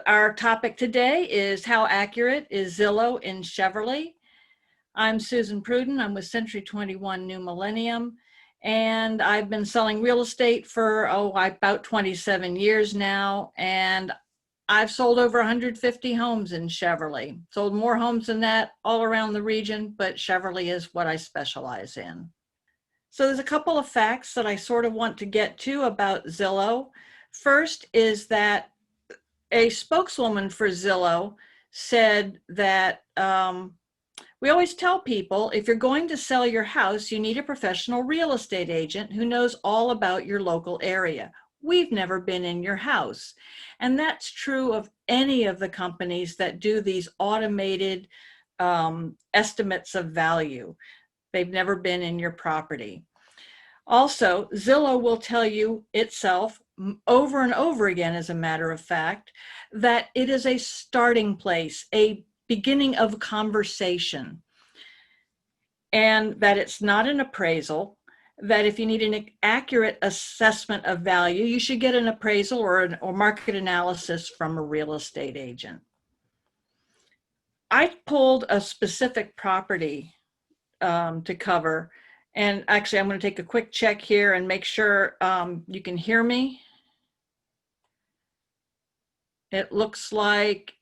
Our topic today is how accurate is Zillow in Cheverly? I'm Susan Pruden. I'm with Century 21 New Millennium, and I've been selling real estate for about 27 years now, and I've sold over 150 homes in Cheverly. Sold more homes than that all around the region, but Cheverly is what I specialize in. So there's a couple of facts that I sort of want to get to about Zillow. First is that a spokeswoman for Zillow said that we always tell people, if you're going to sell your house, you need a professional real estate agent who knows all about your local area. We've never been in your house. And that's true of any of the companies that do these automated estimates of value. They've never been in your property. Also, Zillow will tell you itself over and over again, as a matter of fact, that it is a starting place, a beginning of conversation, and that it's not an appraisal, that if you need an accurate assessment of value, you should get an appraisal or market analysis from a real estate agent. I pulled a specific property to cover. And actually, I'm going to take a quick check here and make sure you can hear me. It looks like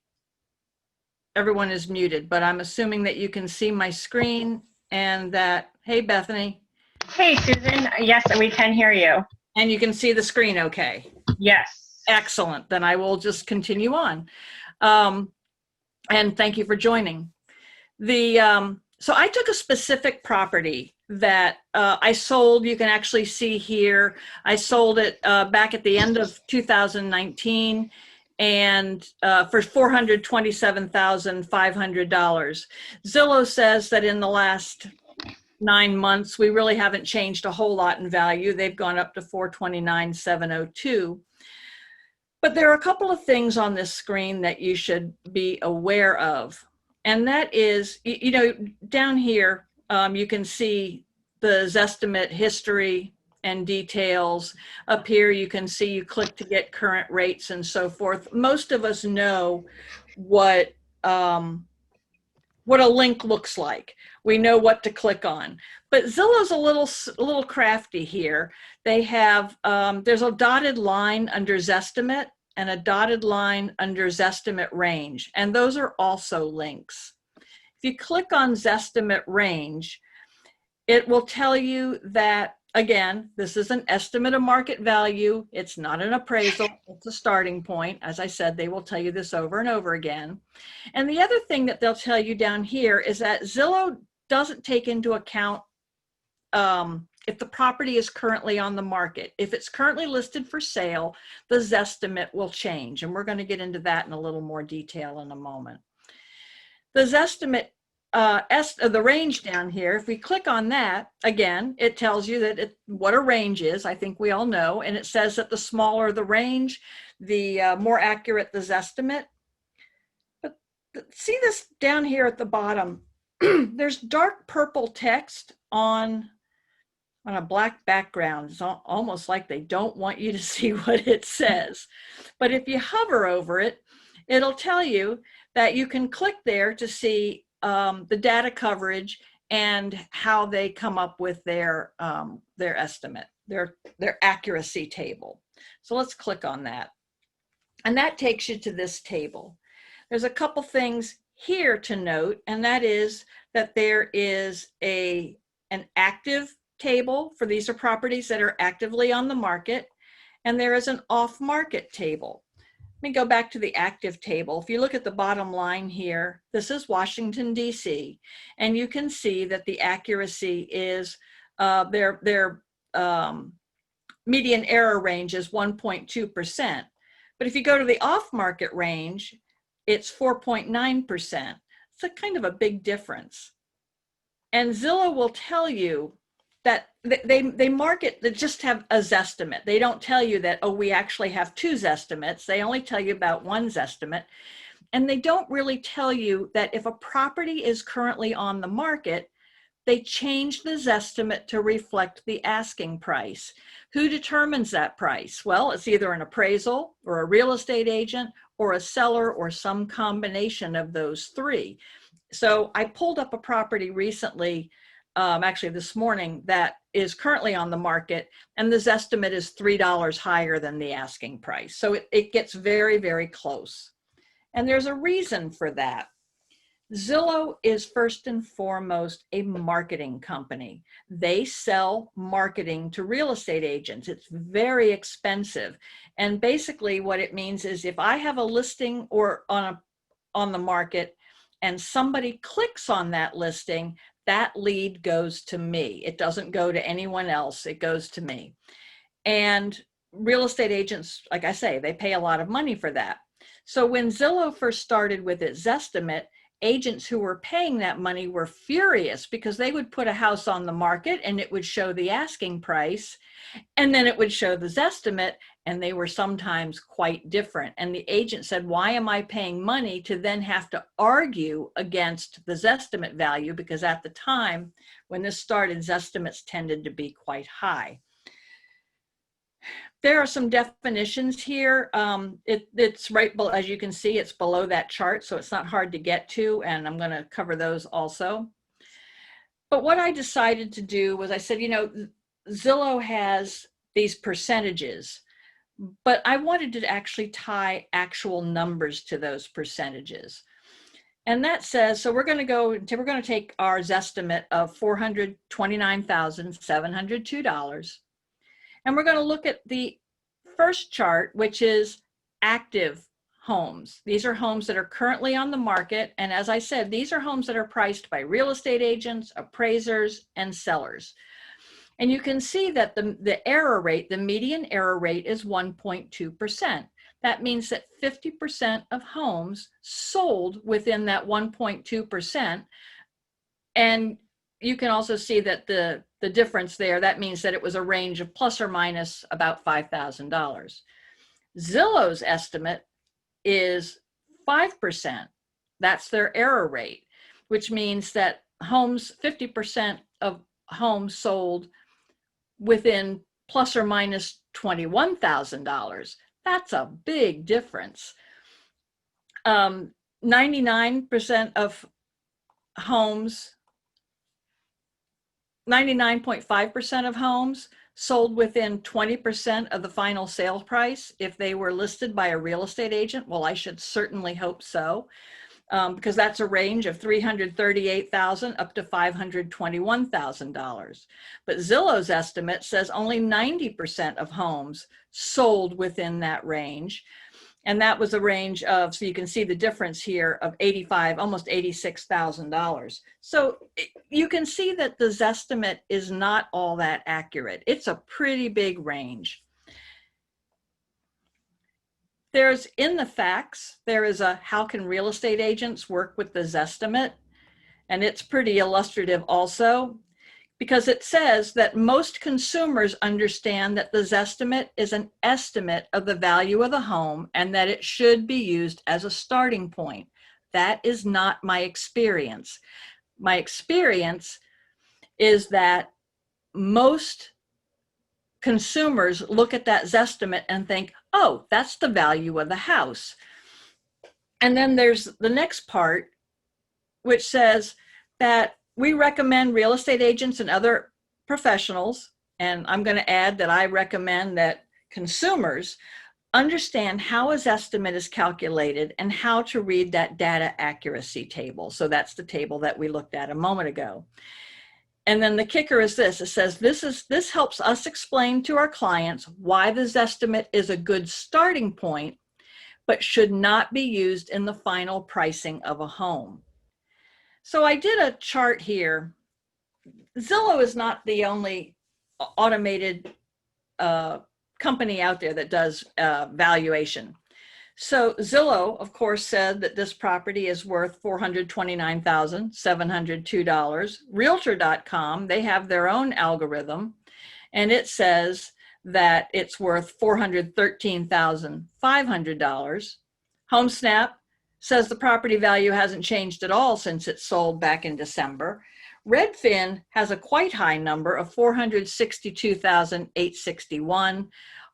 everyone is muted, but I'm assuming that you can see my screen and that, hey, Bethany. Hey, Susan. Yes, we can hear you. And you can see the screen okay? Yes. Excellent. Then I will just continue on. And thank you for joining. So I took a specific property that I sold. You can actually see here, I sold it back at the end of 2019 and for $427,500. Zillow says that in the last 9 months, we really haven't changed a whole lot in value. They've gone up to $429,702. But there are a couple of things on this screen that you should be aware of. And that is, down here, you can see the Zestimate history and details. Up here, you can see you click to get current rates and so forth. Most of us know what a link looks like. We know what to click on. But Zillow's a little crafty here. They have, there's a dotted line under Zestimate and a dotted line under Zestimate range, and those are also links. If you click on Zestimate range, it will tell you that, again, this is an estimate of market value. It's not an appraisal, it's a starting point. As I said, they will tell you this over and over again. And the other thing that they'll tell you down here is that Zillow doesn't take into account if the property is currently on the market. If it's currently listed for sale, the Zestimate will change. And we're going to get into that in a little more detail in a moment. The Zestimate, the range down here, if we click on that, again, it tells you that what a range is. I think we all know. And it says that the smaller the range, the more accurate the Zestimate. But see this down here at the bottom? There's dark purple text on a black background. It's almost like they don't want you to see what it says. But if you hover over it, it'll tell you that you can click there to see the data coverage and how they come up with their estimate, their accuracy table. So let's click on that. And that takes you to this table. There's a couple things here to note, and that is that there is an active table for these are properties that are actively on the market, and there is an off-market table. Let me go back to the active table. If you look at the bottom line here, this is Washington, D.C., and you can see that the accuracy is their median error range is 1.2%. But if you go to the off-market range, it's 4.9%. It's a kind of a big difference. And Zillow will tell you that they market, they just have a Zestimate. They don't tell you that, oh, we actually have two Zestimates. They only tell you about one Zestimate. And they don't really tell you that if a property is currently on the market, they change the Zestimate to reflect the asking price. Who determines that price? Well, it's either an appraisal or a real estate agent or a seller or some combination of those three. So I pulled up a property recently, actually this morning, that is currently on the market, and the Zestimate is $3 higher than the asking price. So it gets very, very close. And there's a reason for that. Zillow is first and foremost a marketing company. They sell marketing to real estate agents. It's very expensive. And basically what it means is if I have a listing or on the market and somebody clicks on that listing, that lead goes to me. It doesn't go to anyone else. It goes to me. And real estate agents, like I say, they pay a lot of money for that. So when Zillow first started with its Zestimate, agents who were paying that money were furious because they would put a house on the market and it would show the asking price and then it would show the Zestimate, and they were sometimes quite different. And the agent said, why am I paying money to then have to argue against the Zestimate value? Because at the time when this started, Zestimates tended to be quite high. There are some definitions here. It's right below, as you can see, it's below that chart, so it's not hard to get to, and I'm going to cover those also. But what I decided to do was I said, you know, Zillow has these percentages, but I wanted to actually tie actual numbers to those percentages. And that says, so we're going to take our Zestimate of $429,702. And we're going to look at the first chart, which is active homes. These are homes that are currently on the market. And as I said, these are homes that are priced by real estate agents, appraisers, and sellers. And you can see that the error rate, the median error rate is 1.2%. That means that 50% of homes sold within that 1.2%. And you can also see that the difference there, that means that it was a range of plus or minus about $5,000. Zillow's estimate is 5%. That's their error rate, which means that 50% of homes sold within plus or minus $21,000. That's a big difference. 99% of homes, 99.5% of homes sold within 20% of the final sale price if they were listed by a real estate agent. Well, I should certainly hope so, because that's a range of $338,000 up to $521,000. But Zillow's estimate says only 90% of homes sold within that range. And that was a range of, so you can see the difference here, of almost $86,000. So you can see that the Zestimate is not all that accurate. It's a pretty big range. There's, in the facts, there is a how can real estate agents work with the Zestimate? And it's pretty illustrative also, because it says that most consumers understand that the Zestimate is an estimate of the value of the home and that it should be used as a starting point. That is not my experience. My experience is that most consumers look at that Zestimate and think, oh, that's the value of the house. And then there's the next part, which says that we recommend real estate agents and other professionals, and I'm going to add that I recommend that consumers understand how a Zestimate is calculated and how to read that data accuracy table. So that's the table that we looked at a moment ago. And then the kicker is this: it says this helps us explain to our clients why the Zestimate is a good starting point, but should not be used in the final pricing of a home. So I did a chart here. Zillow is not the only automated company out there that does valuation. So Zillow, of course, said that this property is worth $429,702. Realtor.com, they have their own algorithm, and it says that it's worth $413,500. HomeSnap says the property value hasn't changed at all since it sold back in December. Redfin has a quite high number of $462,861.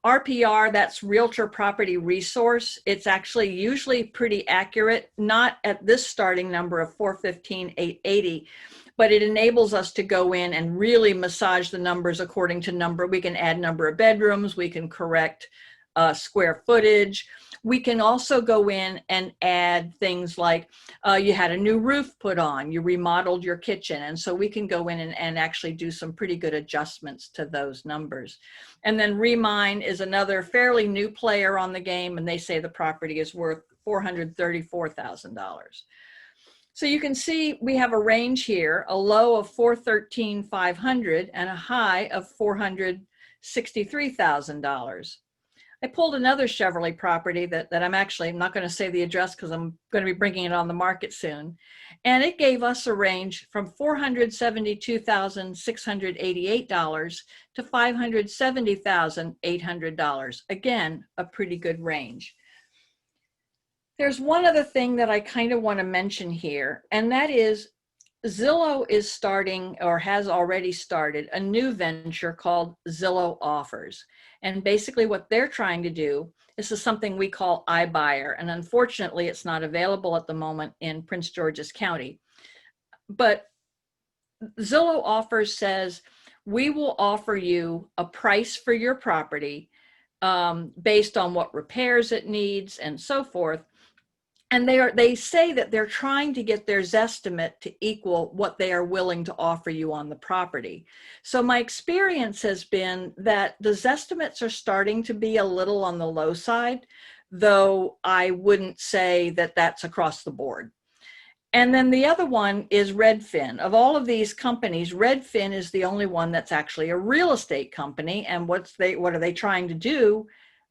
RPR, that's Realtor Property Resource. It's actually usually pretty accurate, not at this starting number of 415,880, but it enables us to go in and really massage the numbers according to number. We can add number of bedrooms, we can correct square footage. We can also go in and add things like you had a new roof put on, you remodeled your kitchen. And so we can go in and actually do some pretty good adjustments to those numbers. And then Remine is another fairly new player on the game, and they say the property is worth $434,000. So you can see we have a range here, a low of $413,500 and a high of $463,000. I pulled another Cheverly property that I'm not going to say the address because I'm going to be bringing it on the market soon. And it gave us a range from $472,688 to $570,800. Again, a pretty good range. There's one other thing that I kind of want to mention here, and that is Zillow is starting, or has already started, a new venture called Zillow Offers. And basically what they're trying to do, this is something we call iBuyer, and unfortunately it's not available at the moment in Prince George's County. But Zillow Offers says, we will offer you a price for your property based on what repairs it needs and so forth. And they say that they're trying to get their Zestimate to equal what they are willing to offer you on the property. So my experience has been that the Zestimates are starting to be a little on the low side, though I wouldn't say that that's across the board. And then the other one is Redfin. Of all of these companies, Redfin is the only one that's actually a real estate company. And what are they trying to do?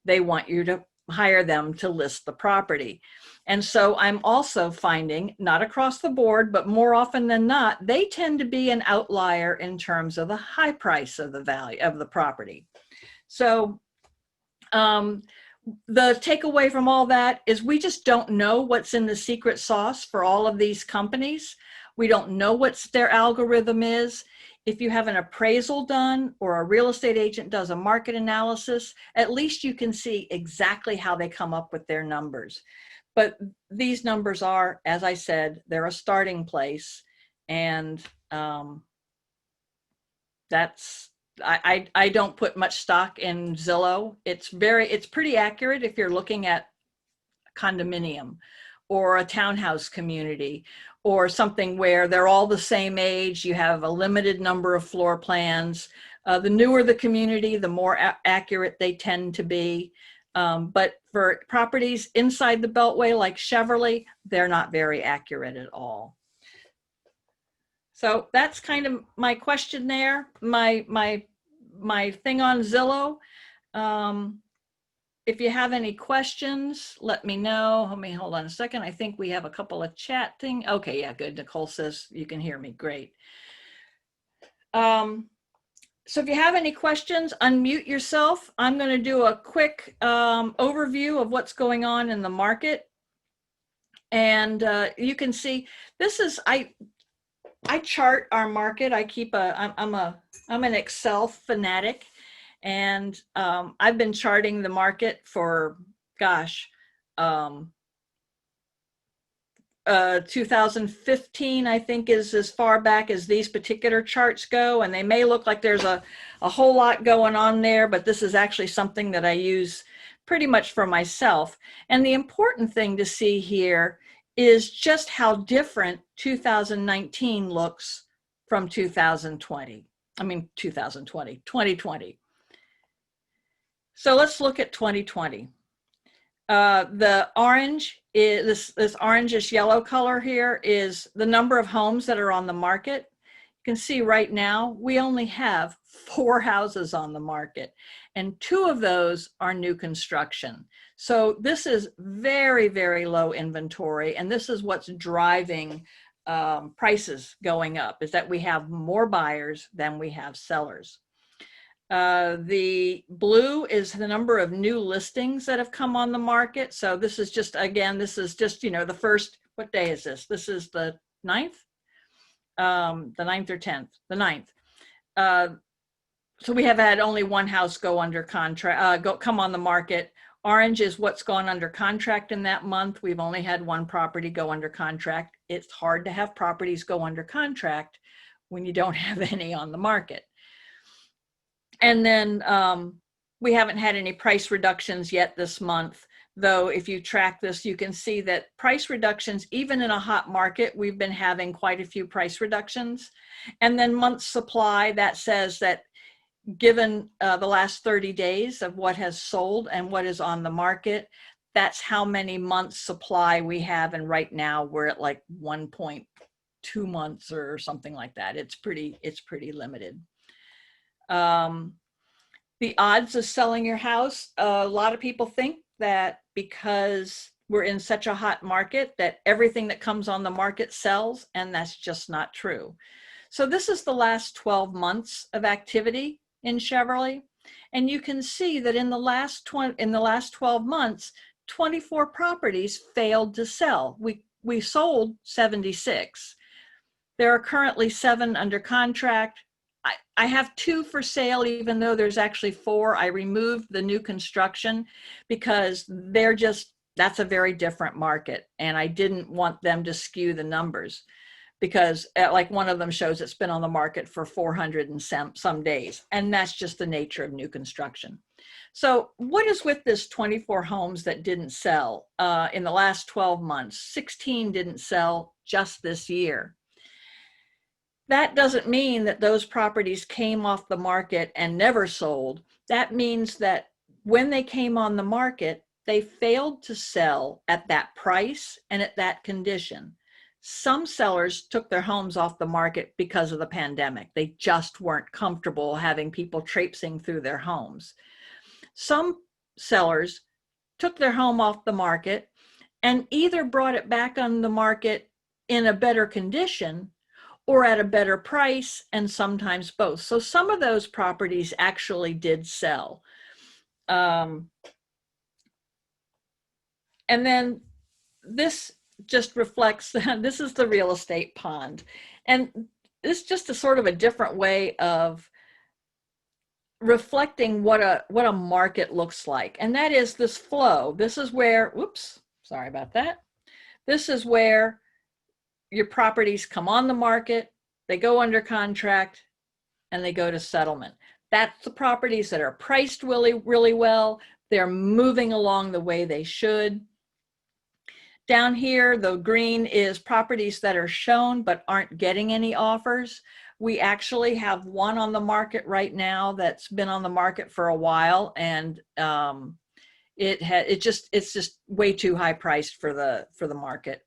They want you to hire them to list the property. And so I'm also finding, not across the board, but more often than not, they tend to be an outlier in terms of the high price of the value of the property. So the takeaway from all that is we just don't know what's in the secret sauce for all of these companies. We don't know what their algorithm is. If you have an appraisal done or a real estate agent does a market analysis, at least you can see exactly how they come up with their numbers. But these numbers are, as I said, they're a starting place. And I don't put much stock in Zillow. It's pretty accurate if you're looking at a condominium or a townhouse community or something where they're all the same age, you have a limited number of floor plans. The newer the community, the more accurate they tend to be. But for properties inside the Beltway like Cheverly, they're not very accurate at all. So that's kind of my question there, my thing on Zillow. If you have any questions, let me know. Let me hold on a second. I think we have a couple of chat things. Okay, yeah, good. Nicole says you can hear me. Great. So if you have any questions, unmute yourself. I'm going to do a quick overview of what's going on in the market. And you can see this is, I chart our market. I'm an Excel fanatic. And I've been charting the market for, gosh, 2015, I think, is as far back as these particular charts go. And they may look like there's a whole lot going on there, but this is actually something that I use pretty much for myself. And the important thing to see here is just how different 2019 looks from 2020. 2020. So let's look at 2020. The orange is this orangish yellow color here is the number of homes that are on the market. You can see right now we only have 4 houses on the market, and 2 of those are new construction. So this is very, very low inventory, and this is what's driving prices going up, is that we have more buyers than we have sellers. The blue is the number of new listings that have come on the market. So this is just, again, this is just, the first, what day is this? This is the 9th? The 9th or 10th? The 9th. So we have had only one house go under contract, come on the market. Orange is what's gone under contract in that month. We've only had one property go under contract. It's hard to have properties go under contract when you don't have any on the market. And then we haven't had any price reductions yet this month, though if you track this, you can see that price reductions, even in a hot market, we've been having quite a few price reductions. And then month supply, that says that given the last 30 days of what has sold and what is on the market, that's how many months supply we have. And right now we're at like 1.2 months or something like that. It's pretty limited. The odds of selling your house, a lot of people think that because we're in such a hot market that everything that comes on the market sells, and that's just not true. So this is the last 12 months of activity in Cheverly, and you can see that in the last 12 months, 24 properties failed to sell. We sold 76. There are currently 7 under contract. I have 2 for sale, even though there's actually 4. I removed the new construction because that's a very different market. And I didn't want them to skew the numbers because like one of them shows it's been on the market for 400 and some days. And that's just the nature of new construction. So what is with this 24 homes that didn't sell in the last 12 months? 16 didn't sell just this year. That doesn't mean that those properties came off the market and never sold. That means that when they came on the market, they failed to sell at that price and at that condition. Some sellers took their homes off the market because of the pandemic. They just weren't comfortable having people traipsing through their homes. Some sellers took their home off the market and either brought it back on the market in a better condition or at a better price, and sometimes both. So some of those properties actually did sell. And then this just reflects, this is the real estate pond. And this is just a sort of a different way of reflecting what a market looks like. And that is this flow. This is where, whoops, sorry about that. This is where your properties come on the market, they go under contract, and they go to settlement. That's the properties that are priced really, really well. They're moving along the way they should. Down here, the green is properties that are shown but aren't getting any offers. We actually have one on the market right now that's been on the market for a while, and it's just way too high priced for the market.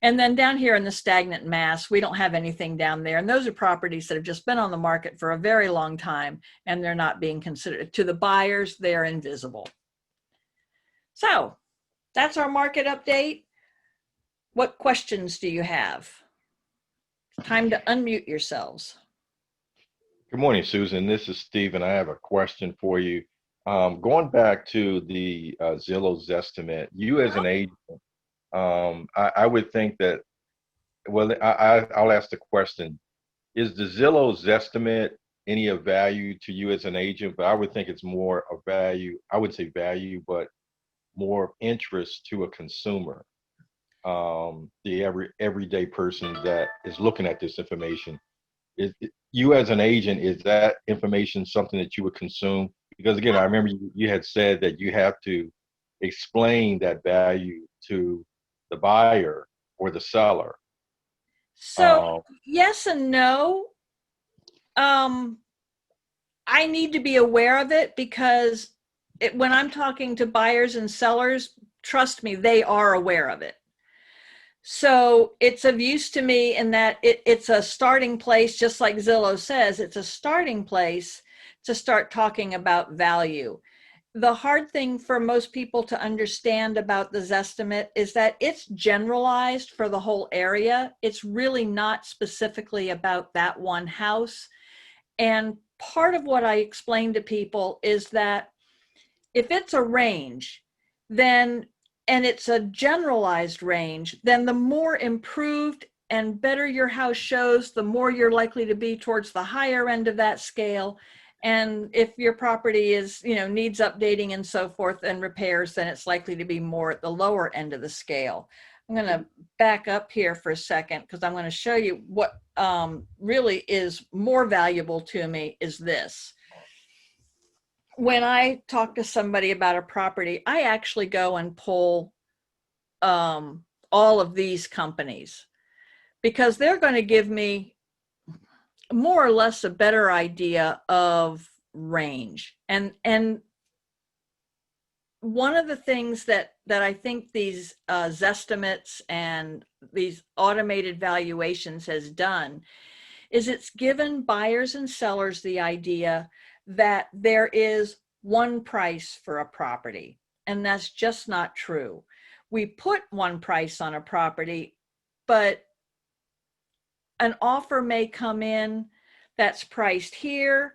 And then down here in the stagnant mass, we don't have anything down there. And those are properties that have just been on the market for a very long time, and they're not being considered. To the buyers, they're invisible. So that's our market update. What questions do you have? Time to unmute yourselves. Good morning, Susan. This is Stephen. I have a question for you. Going back to the Zillow Zestimate, you as an agent, I would think that, well, I'll ask the question, is the Zillow Zestimate any of value to you as an agent? But I would think it's more of value, I would say value, but more interest to a consumer, the everyday person that is looking at this information. You as an agent, is that information something that you would consume? Because again, I remember you had said that you have to explain that value to the buyer or the seller. So yes and no. I need to be aware of it because when I'm talking to buyers and sellers, trust me, they are aware of it. So it's of use to me in that it's a starting place, just like Zillow says, it's a starting place to start talking about value. The hard thing for most people to understand about the Zestimate is that it's generalized for the whole area. It's really not specifically about that one house. And part of what I explain to people is that if it's a range, then, and it's a generalized range, then the more improved and better your house shows, the more you're likely to be towards the higher end of that scale. And if your property is, needs updating and so forth and repairs, then it's likely to be more at the lower end of the scale. I'm going to back up here for a second because I'm going to show you what really is more valuable to me is this. When I talk to somebody about a property, I actually go and pull all of these companies because they're going to give me more or less a better idea of range. And one of the things that I think these Zestimates and these automated valuations has done is it's given buyers and sellers the idea that there is one price for a property, and that's just not true. We put one price on a property, but an offer may come in that's priced here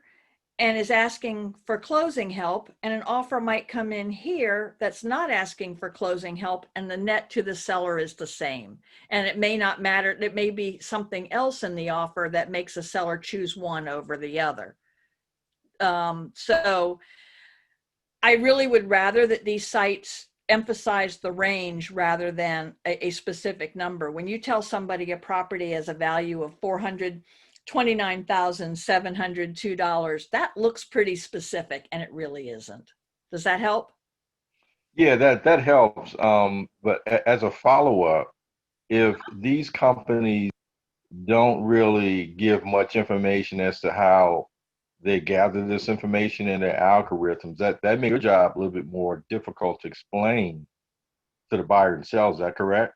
and is asking for closing help, and an offer might come in here that's not asking for closing help, and the net to the seller is the same. And it may not matter, it may be something else in the offer that makes a seller choose one over the other. So I really would rather that these sites emphasize the range rather than a specific number. When you tell somebody a property has a value of $429,702, that looks pretty specific, and it really isn't. Does that help? Yeah, that helps. But as a follow-up, if these companies don't really give much information as to how they gather this information in their algorithms, that makes your job a little bit more difficult to explain to the buyer and seller. Is that correct?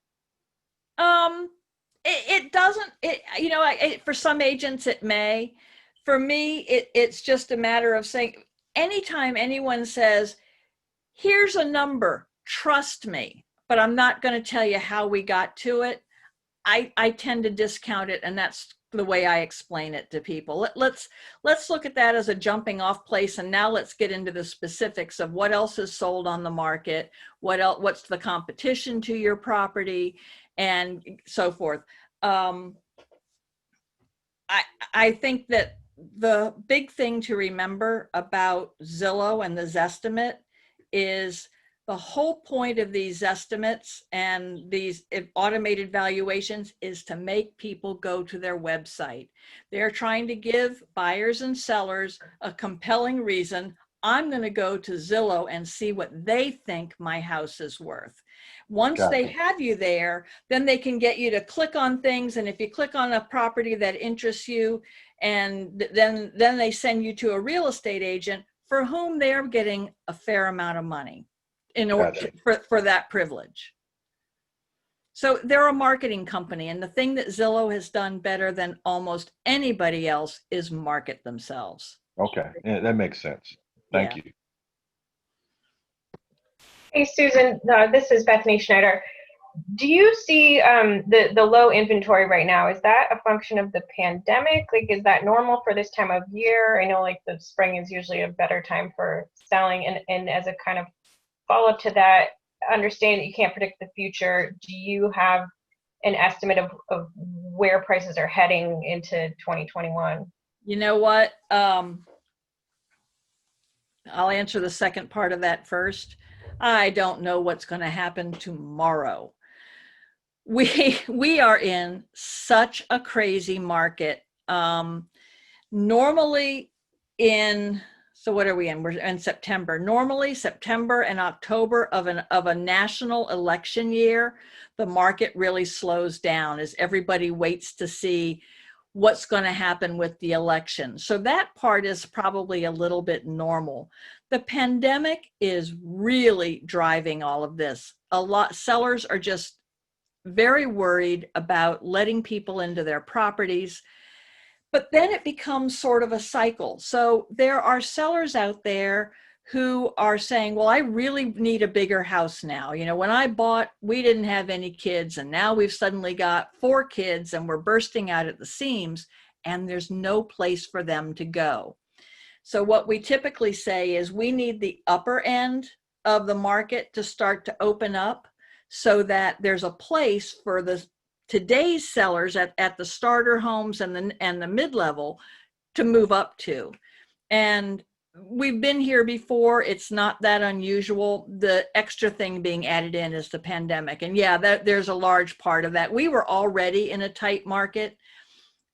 It doesn't, for some agents it may. For me, it's just a matter of saying, anytime anyone says, here's a number, trust me, but I'm not going to tell you how we got to it, I tend to discount it, and that's the way I explain it to people. Let's look at that as a jumping off place, and now let's get into the specifics of what else is sold on the market, what's the competition to your property, and so forth. I think that the big thing to remember about Zillow and the Zestimate is the whole point of these estimates and these automated valuations is to make people go to their website. They're trying to give buyers and sellers a compelling reason. I'm going to go to Zillow and see what they think my house is worth. Once they have you there, then they can get you to click on things. And if you click on a property that interests you, and then they send you to a real estate agent for whom they're getting a fair amount of money in order for that privilege. So they're a marketing company, and the thing that Zillow has done better than almost anybody else is market themselves. Okay, yeah, that makes sense. Thank you. Hey, Susan, this is Bethany Schneider. Do you see the low inventory right now? Is that a function of the pandemic? Like, is that normal for this time of year? I know like the spring is usually a better time for selling. And as a kind of follow-up to that, understand that you can't predict the future. Do you have an estimate of where prices are heading into 2021? You know what? I'll answer the second part of that first. I don't know what's going to happen tomorrow. We are in such a crazy market. Normally so what are we in? We're in September. Normally September and October of a national election year, the market really slows down as everybody waits to see what's going to happen with the election. So that part is probably a little bit normal. The pandemic is really driving all of this. Sellers are just very worried about letting people into their properties, but then it becomes sort of a cycle. So there are sellers out there who are saying, well, I really need a bigger house now. When I bought, we didn't have any kids, and now we've suddenly got 4 kids and we're bursting out at the seams, and there's no place for them to go. So what we typically say is we need the upper end of the market to start to open up so that there's a place for today's sellers at the starter homes and the mid-level to move up to. And we've been here before. It's not that unusual. The extra thing being added in is the pandemic. And yeah, there's a large part of that. We were already in a tight market.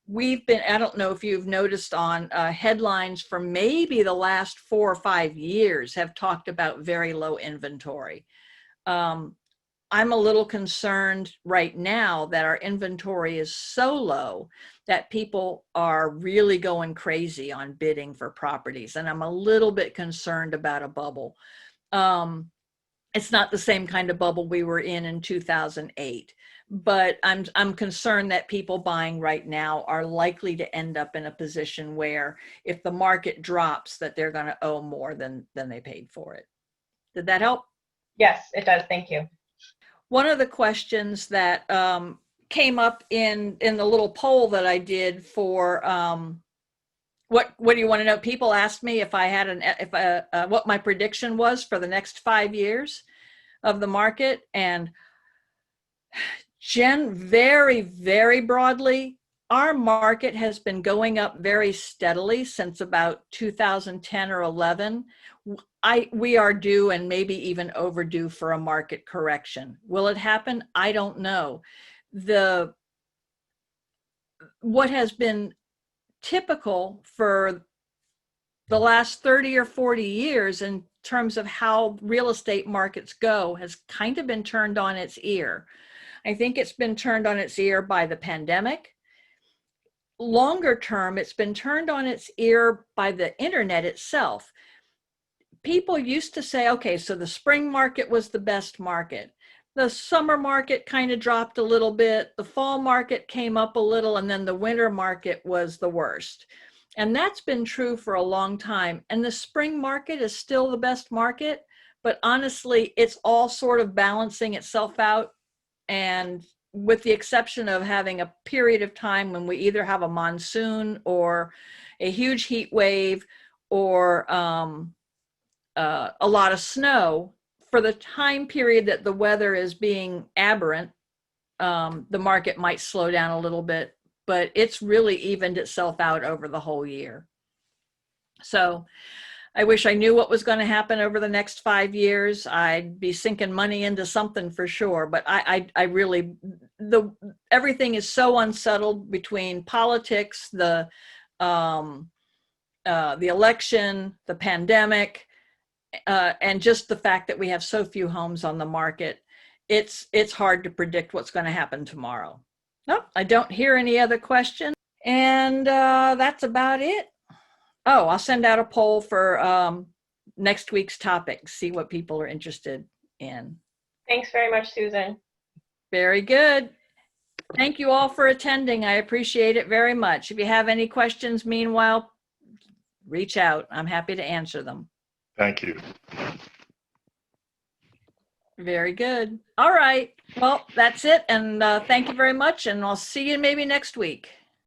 We've been, I don't know if you've noticed on headlines for maybe the last 4 or 5 years have talked about very low inventory. I'm a little concerned right now that our inventory is so low that people are really going crazy on bidding for properties. And I'm a little bit concerned about a bubble. It's not the same kind of bubble we were in 2008, but I'm concerned that people buying right now are likely to end up in a position where if the market drops, that they're going to owe more than they paid for it. Did that help? Yes, it does. Thank you. One of the questions that came up in the little poll that I did for what do you want to know? People asked me if I had what my prediction was for the next 5 years of the market, and very, very broadly, our market has been going up very steadily since about 2010 or 11. We are due and maybe even overdue for a market correction. Will it happen? I don't know. What has been typical for the last 30 or 40 years in terms of how real estate markets go has kind of been turned on its ear. I think it's been turned on its ear by the pandemic. Longer term, it's been turned on its ear by the internet itself. People used to say, okay, so the spring market was the best market. The summer market kind of dropped a little bit. The fall market came up a little, and then the winter market was the worst. And that's been true for a long time. And the spring market is still the best market, but honestly, it's all sort of balancing itself out. And with the exception of having a period of time when we either have a monsoon or a huge heat wave or a lot of snow, for the time period that the weather is being aberrant, the market might slow down a little bit, but it's really evened itself out over the whole year. So I wish I knew what was going to happen over the next 5 years. I'd be sinking money into something for sure, but I really, everything is so unsettled between politics, the election, the pandemic, and just the fact that we have so few homes on the market. It's hard to predict what's going to happen tomorrow. Nope, I don't hear any other questions. And that's about it. Oh, I'll send out a poll for next week's topic, see what people are interested in. Thanks very much, Susan. Very good. Thank you all for attending. I appreciate it very much. If you have any questions, meanwhile, reach out. I'm happy to answer them. Thank you. Very good. All right. Well, that's it. And thank you very much. And I'll see you maybe next week.